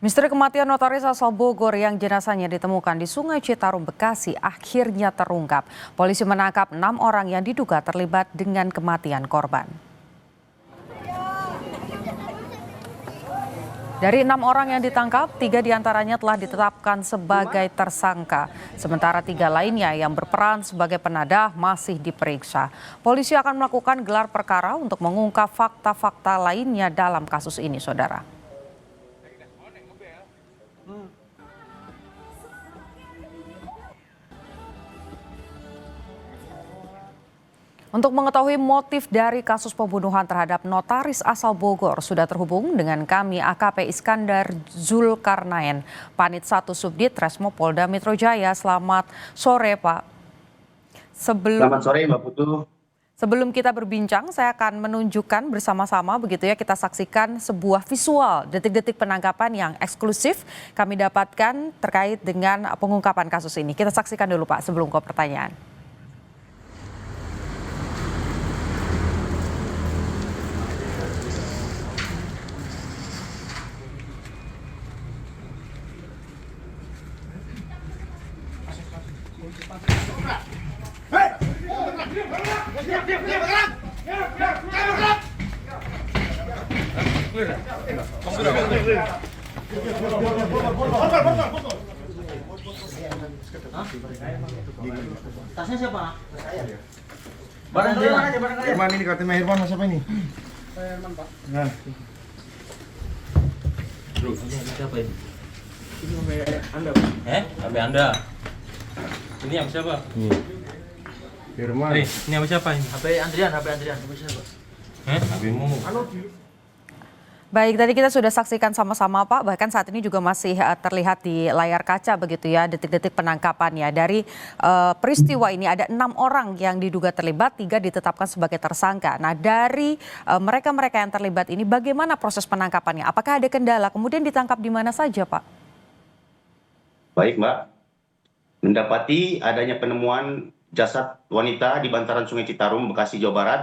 Misteri kematian notaris asal Bogor yang jenazahnya ditemukan di Sungai Citarum, Bekasi akhirnya terungkap. Polisi menangkap 6 orang yang diduga terlibat dengan kematian korban. Dari 6 orang yang ditangkap, 3 diantaranya telah ditetapkan sebagai tersangka. Sementara 3 lainnya yang berperan sebagai penadah masih diperiksa. Polisi akan melakukan gelar perkara untuk mengungkap fakta-fakta lainnya dalam kasus ini, saudara. Untuk mengetahui motif dari kasus pembunuhan terhadap notaris asal Bogor, sudah terhubung dengan kami AKP Iskandar Zulkarnaen, Panit 1 Subdit Resmo Polda Metro Jaya. Selamat sore, Pak. Selamat sore, Mbak Putu. Sebelum kita berbincang, saya akan menunjukkan bersama-sama begitu ya, kita saksikan sebuah visual detik-detik penangkapan yang eksklusif kami dapatkan terkait dengan pengungkapan kasus ini. Kita saksikan dulu, Pak, sebelum ke pertanyaan. Tasnya siapa? Barang dia. Herman ini katanya Herman siapa ini? Herman, Pak. Nah. Bro, ini siapa ini? Ini HP Anda, Pak. HP Anda. Ini yang siapa? Herman. Ini apa siapa ini? HP Andrian. Apa siapa? HPmu. Baik, tadi kita sudah saksikan sama-sama, Pak. Bahkan saat ini juga masih terlihat di layar kaca begitu ya, detik-detik penangkapannya. Dari peristiwa ini ada 6 orang yang diduga terlibat, 3 ditetapkan sebagai tersangka. Nah, dari mereka-mereka yang terlibat ini, bagaimana proses penangkapannya? Apakah ada kendala? Kemudian ditangkap di mana saja, Pak? Baik, Mbak. Mendapati adanya penemuan jasad wanita di bantaran Sungai Citarum, Bekasi, Jawa Barat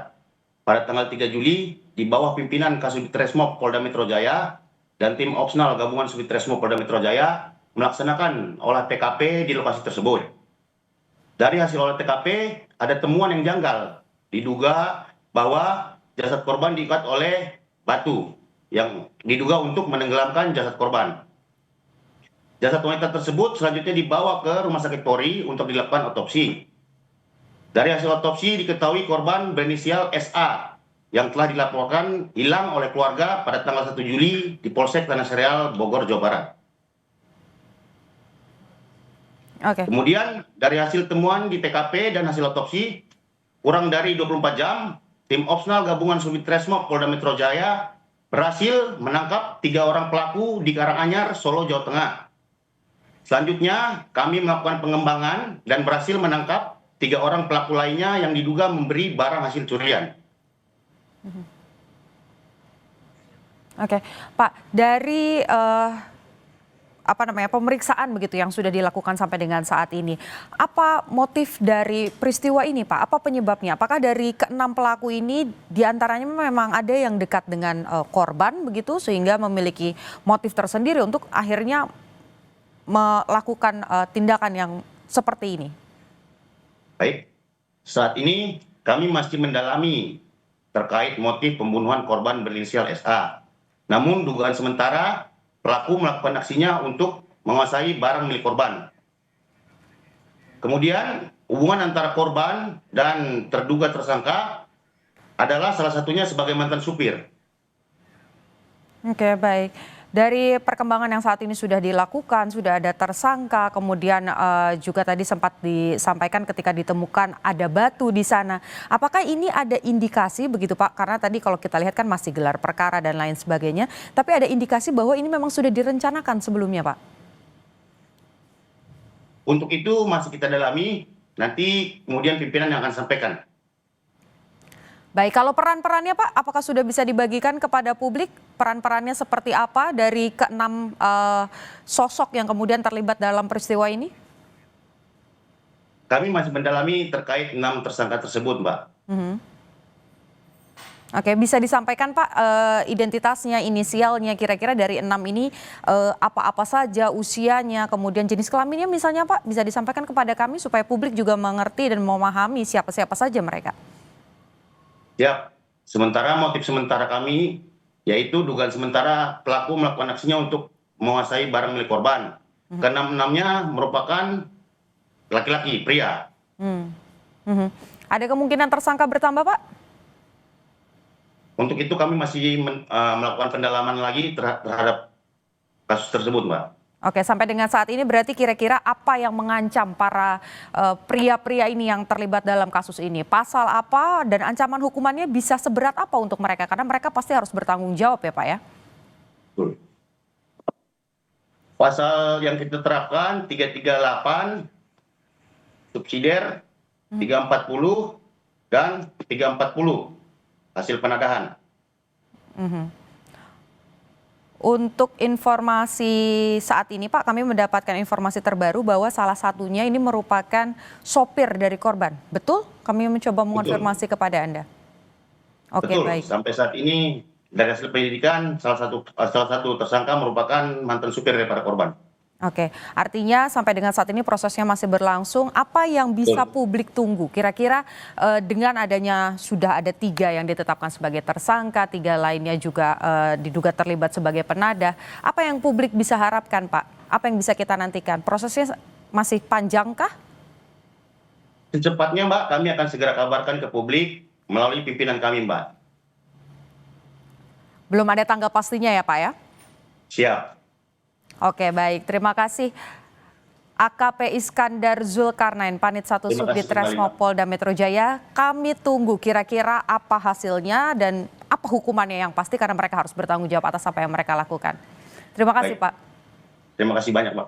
pada tanggal 3 Juli di bawah pimpinan Kasubdit Resmob Polda Metro Jaya dan tim opsional gabungan Subdit Resmob Polda Metro Jaya melaksanakan olah TKP di lokasi tersebut. Dari hasil olah TKP ada temuan yang janggal, diduga bahwa jasad korban diikat oleh batu yang diduga untuk menenggelamkan jasad korban. Jasad wanita tersebut selanjutnya dibawa ke Rumah Sakit Polri untuk dilakukan otopsi. Dari hasil otopsi diketahui korban berinisial SA yang telah dilaporkan hilang oleh keluarga pada tanggal 1 Juli di Polsek Tanah Sereal, Bogor, Jawa Barat. Oke. Kemudian dari hasil temuan di TKP dan hasil otopsi, kurang dari 24 jam, tim opsional gabungan Subdit Resmob Polda Metro Jaya berhasil menangkap 3 orang pelaku di Karanganyar, Solo, Jawa Tengah. Selanjutnya, kami melakukan pengembangan dan berhasil menangkap 3 orang pelaku lainnya yang diduga memberi barang hasil curian. Oke, Pak, dari pemeriksaan begitu yang sudah dilakukan sampai dengan saat ini, apa motif dari peristiwa ini, Pak? Apa penyebabnya? Apakah dari ke-6 pelaku ini diantaranya memang ada yang dekat dengan korban begitu sehingga memiliki motif tersendiri untuk akhirnya melakukan tindakan yang seperti ini? Baik, saat ini kami masih mendalami terkait motif pembunuhan korban berinisial SA. Namun dugaan sementara pelaku melakukan aksinya untuk menguasai barang milik korban. Kemudian hubungan antara korban dan terduga tersangka adalah salah satunya sebagai mantan supir. Oke, baik. Dari perkembangan yang saat ini sudah dilakukan, sudah ada tersangka, kemudian juga tadi sempat disampaikan ketika ditemukan ada batu di sana. Apakah ini ada indikasi begitu, Pak? Karena tadi kalau kita lihat kan masih gelar perkara dan lain sebagainya, tapi ada indikasi bahwa ini memang sudah direncanakan sebelumnya, Pak? Untuk itu masih kita dalami, nanti kemudian pimpinan yang akan sampaikan. Baik, kalau peran-perannya, Pak, apakah sudah bisa dibagikan kepada publik? Peran-perannya seperti apa dari ke-6 sosok yang kemudian terlibat dalam peristiwa ini? Kami masih mendalami terkait 6 tersangka tersebut, Mbak. Oke, bisa disampaikan Pak identitasnya, inisialnya, kira-kira dari 6 ini apa-apa saja usianya, kemudian jenis kelaminnya misalnya Pak, bisa disampaikan kepada kami supaya publik juga mengerti dan memahami siapa-siapa saja mereka. Siap. Sementara motif sementara kami yaitu dugaan sementara pelaku melakukan aksinya untuk menguasai barang milik korban. Keenam-enamnya merupakan laki-laki, pria. Ada kemungkinan tersangka bertambah Pak? Untuk itu kami masih melakukan pendalaman lagi terhadap kasus tersebut, Mbak. Oke, sampai dengan saat ini berarti kira-kira apa yang mengancam para pria-pria ini yang terlibat dalam kasus ini? Pasal apa dan ancaman hukumannya bisa seberat apa untuk mereka? Karena mereka pasti harus bertanggung jawab ya Pak ya? Betul. Pasal yang kita terapkan 338, subsidiar 340 dan 340 hasil penadahan. Untuk informasi saat ini Pak, kami mendapatkan informasi terbaru bahwa salah satunya ini merupakan sopir dari korban. Betul? Kami mencoba mengonfirmasi kepada Anda. Oke, Betul. baik. Sampai saat ini dari hasil penyidikan salah satu tersangka merupakan mantan supir daripada korban. Oke, artinya sampai dengan saat ini prosesnya masih berlangsung. Apa yang bisa publik tunggu? Kira-kira dengan adanya sudah ada 3 yang ditetapkan sebagai tersangka, 3 lainnya juga diduga terlibat sebagai penadah. Apa yang publik bisa harapkan, Pak? Apa yang bisa kita nantikan? Prosesnya masih panjangkah? Secepatnya, Mbak, kami akan segera kabarkan ke publik melalui pimpinan kami, Mbak. Belum ada tanggal pastinya ya, Pak ya? Siap. Oke, baik. Terima kasih. AKP Iskandar Zulkarnain, Panit 1 Subdit Resmo Polda Metro Jaya. Kami tunggu kira-kira apa hasilnya dan apa hukumannya yang pasti karena mereka harus bertanggung jawab atas apa yang mereka lakukan. Terima kasih, Pak. Terima kasih banyak, Pak.